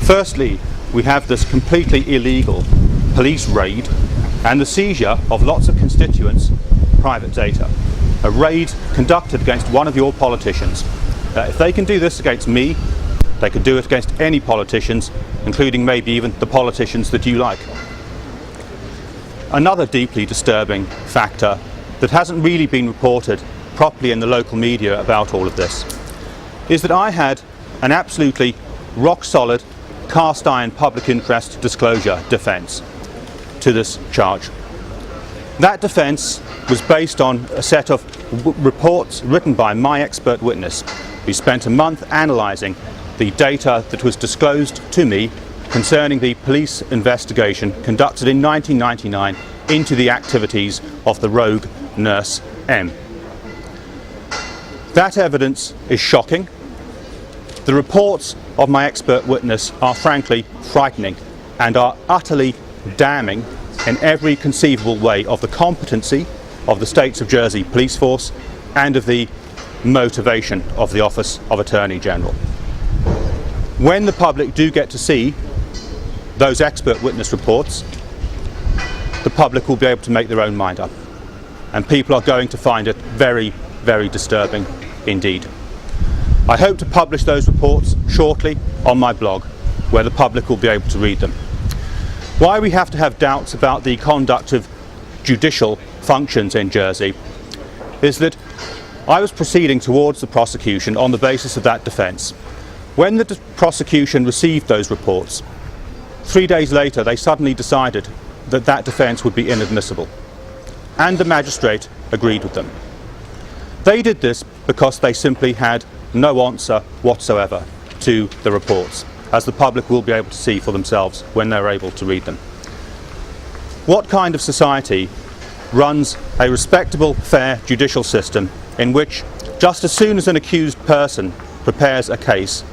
Firstly, we have this completely illegal police raid and the seizure of lots of constituents' private data. A raid conducted against one of your politicians. If they can do this against me, they could do it against any politicians, including maybe even the politicians that you like. Another deeply disturbing factor that hasn't really been reported properly in the local media about all of this is that I had an absolutely rock-solid, cast-iron public interest disclosure defence to this charge. That defence was based on a set of reports written by my expert witness, who spent a month analysing the data that was disclosed to me concerning the police investigation conducted in 1999 into the activities of the rogue nurse M. That evidence is shocking. The reports of my expert witness are frankly frightening and are utterly damning in every conceivable way of the competency of the States of Jersey Police Force and of the motivation of the Office of Attorney General. When the public do get to see those expert witness reports, the public will be able to make their own mind up, and people are going to find it very, very disturbing indeed. I hope to publish those reports shortly on my blog, where the public will be able to read them. Why we have to have doubts about the conduct of judicial functions in Jersey is that I was proceeding towards the prosecution on the basis of that defence. When the prosecution received those reports, 3 days later they suddenly decided that that defence would be inadmissible, and the magistrate agreed with them. They did this because they simply had no answer whatsoever to the reports, as the public will be able to see for themselves when they're able to read them. What kind of society runs a respectable, fair judicial system in which, just as soon as an accused person prepares a case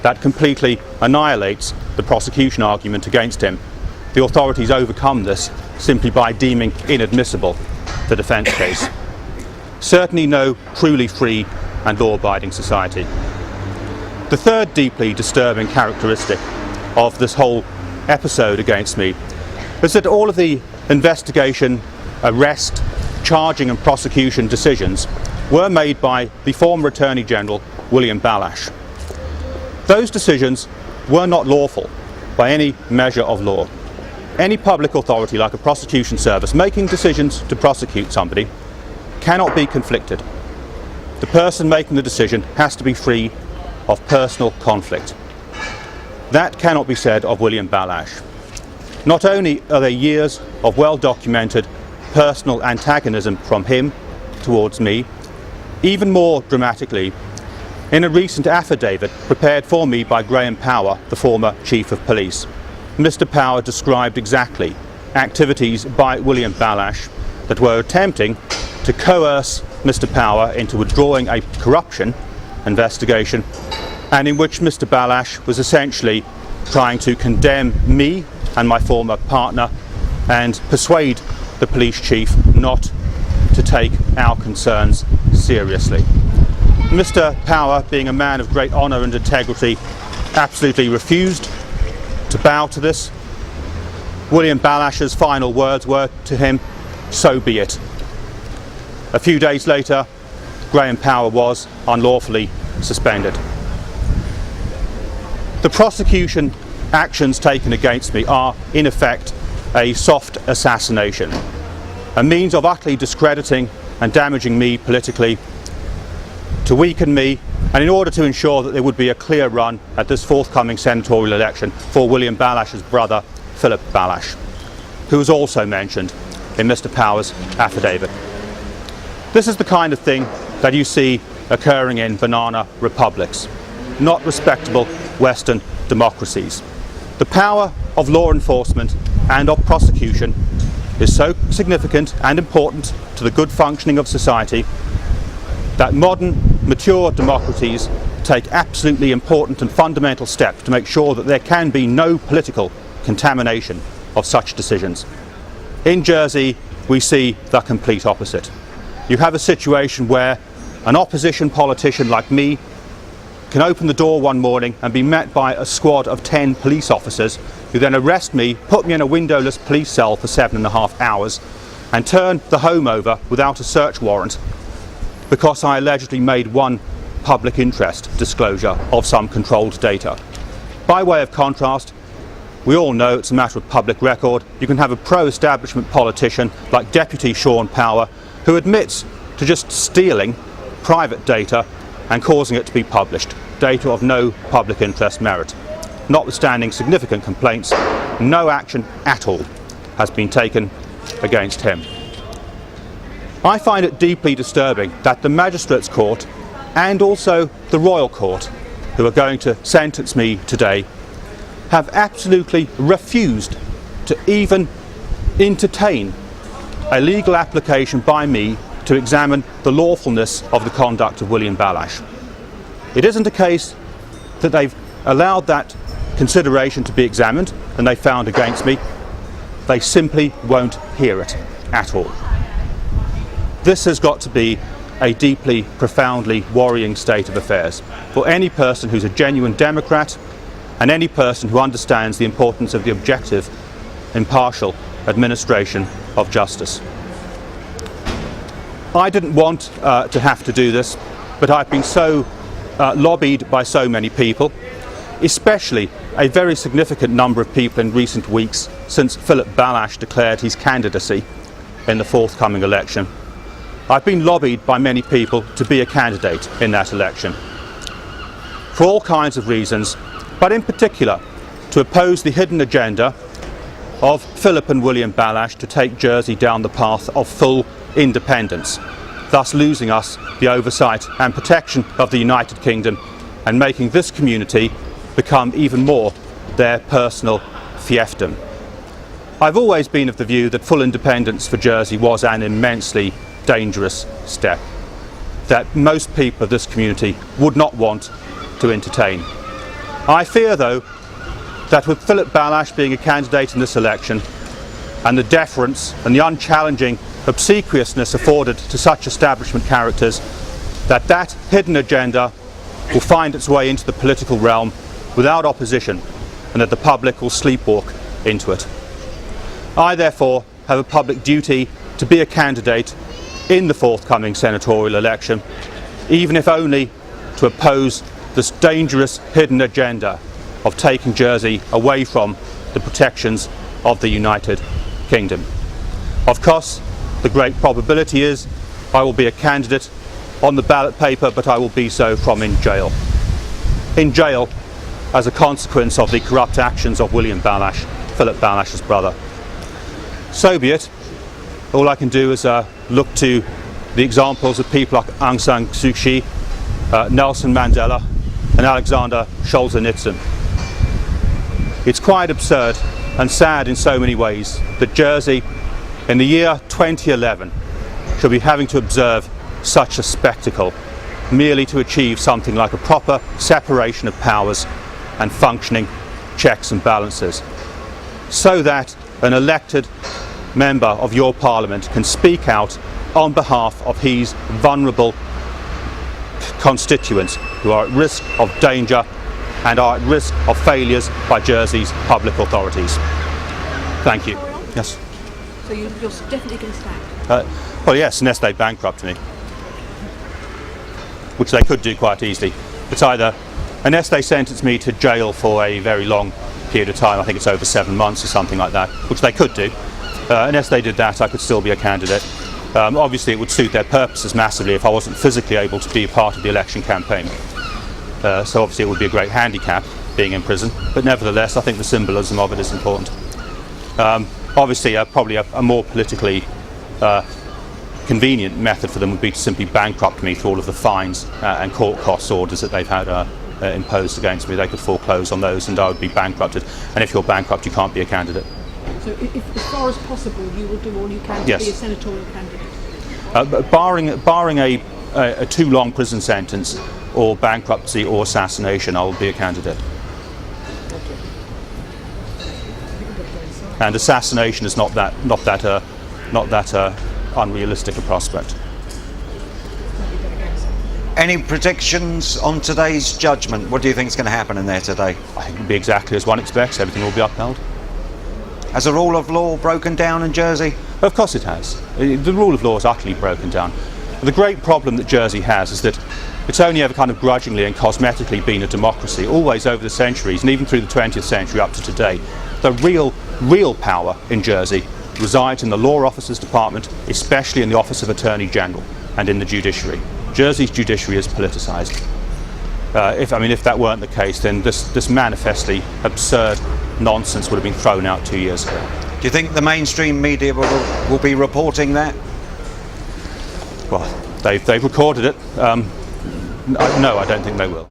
that completely annihilates the prosecution argument against him, the authorities overcome this simply by deeming inadmissible the defence case? Certainly no truly free and law-abiding society. The third deeply disturbing characteristic of this whole episode against me is that all of the investigation, arrest, charging and prosecution decisions were made by the former Attorney General, William Balash. Those decisions were not lawful by any measure of law. Any public authority, like a prosecution service, making decisions to prosecute somebody cannot be conflicted. The person making the decision has to be free of personal conflict. That cannot be said of William Balash. Not only are there years of well-documented personal antagonism from him towards me, even more dramatically, in a recent affidavit prepared for me by Graham Power, the former Chief of Police, Mr. Power described exactly activities by William Balash that were attempting to coerce Mr. Power into withdrawing a corruption investigation, and in which Mr. Balash was essentially trying to condemn me and my former partner and persuade the police chief not to take our concerns seriously. Mr. Power, being a man of great honour and integrity, absolutely refused to bow to this. William Balash's final words were to him, "So be it." A few days later, Graham Power was unlawfully suspended. The prosecution actions taken against me are, in effect, a soft assassination, a means of utterly discrediting and damaging me politically, to weaken me, and in order to ensure that there would be a clear run at this forthcoming senatorial election for William Balash's brother, Philip Balash, who was also mentioned in Mr. Power's affidavit. This is the kind of thing that you see occurring in banana republics, not respectable Western democracies. The power of law enforcement and of prosecution is so significant and important to the good functioning of society that modern, mature democracies take absolutely important and fundamental steps to make sure that there can be no political contamination of such decisions. In Jersey, we see the complete opposite. You have a situation where an opposition politician like me can open the door one morning and be met by a squad of 10 police officers who then arrest me, put me in a windowless police cell for 7.5 hours and turn the home over without a search warrant because I allegedly made one public interest disclosure of some controlled data. By way of contrast, we all know it's a matter of public record. You can have a pro-establishment politician like Deputy Sean Power who admits to just stealing private data and causing it to be published, data of no public interest merit. Notwithstanding significant complaints, no action at all has been taken against him. I find it deeply disturbing that the Magistrates' Court and also the Royal Court, who are going to sentence me today, have absolutely refused to even entertain a legal application by me to examine the lawfulness of the conduct of William Ballash. It isn't a case that they've allowed that consideration to be examined and they found against me. They simply won't hear it at all. This has got to be a deeply, profoundly worrying state of affairs for any person who's a genuine democrat and any person who understands the importance of the objective, impartial administration of justice. I didn't want to have to do this, but I've been so lobbied by so many people, especially a very significant number of people in recent weeks since Philip Ballash declared his candidacy in the forthcoming election. I've been lobbied by many people to be a candidate in that election for all kinds of reasons, but in particular to oppose the hidden agenda of Philip and William Ballash to take Jersey down the path of full independence, thus losing us the oversight and protection of the United Kingdom and making this community become even more their personal fiefdom. I've always been of the view that full independence for Jersey was an immensely dangerous step that most people of this community would not want to entertain. I fear, though, that with Philip Ballash being a candidate in this election and the deference and the unchallenging obsequiousness afforded to such establishment characters, that hidden agenda will find its way into the political realm without opposition and that the public will sleepwalk into it. I therefore have a public duty to be a candidate in the forthcoming senatorial election, even if only to oppose this dangerous hidden agenda of taking Jersey away from the protections of the United Kingdom. Of course, the great probability is I will be a candidate on the ballot paper, but I will be so from in jail. In jail as a consequence of the corrupt actions of William Ballash, Philip Ballash's brother. So be it. All I can do is look to the examples of people like Aung San Suu Kyi, Nelson Mandela and Alexander Solzhenitsyn. It's quite absurd and sad in so many ways that Jersey in the year 2011 should be having to observe such a spectacle merely to achieve something like a proper separation of powers and functioning checks and balances, so that an elected member of your parliament can speak out on behalf of his vulnerable constituents who are at risk of danger and are at risk of failures by Jersey's public authorities. Thank you. Yes. So you're definitely going to stand? Well, yes, unless they bankrupt me, which they could do quite easily. It's either unless they sentence me to jail for a very long period of time, I think it's over 7 months or something like that, which they could do. Unless they did that, I could still be a candidate. Obviously, it would suit their purposes massively if I wasn't physically able to be a part of the election campaign. So obviously it would be a great handicap being in prison, but nevertheless I think the symbolism of it is important. Obviously probably a more politically convenient method for them would be to simply bankrupt me through all of the fines and court costs orders that they've had imposed against me. They could foreclose on those and I would be bankrupted, and if you're bankrupt you can't be a candidate. So if as far as possible you will do all you can to Yes. be a senatorial candidate? Barring a too long prison sentence or bankruptcy or assassination, I will be a candidate. And assassination is not that unrealistic a prospect. Any predictions on today's judgment? What do you think is going to happen in there today? I think it'll be exactly as one expects. Everything will be upheld. Has the rule of law broken down in Jersey? Of course it has. The rule of law is utterly broken down. The great problem that Jersey has is that it's only ever kind of grudgingly and cosmetically been a democracy, always over the centuries, and even through the 20th century up to today. The real power in Jersey resides in the Law Officers Department, especially in the Office of Attorney General and in the judiciary. Jersey's judiciary is politicised. If that weren't the case, then this manifestly absurd nonsense would have been thrown out 2 years ago. Do you think the mainstream media will be reporting that? Well, they've recorded it. No, I don't think they will.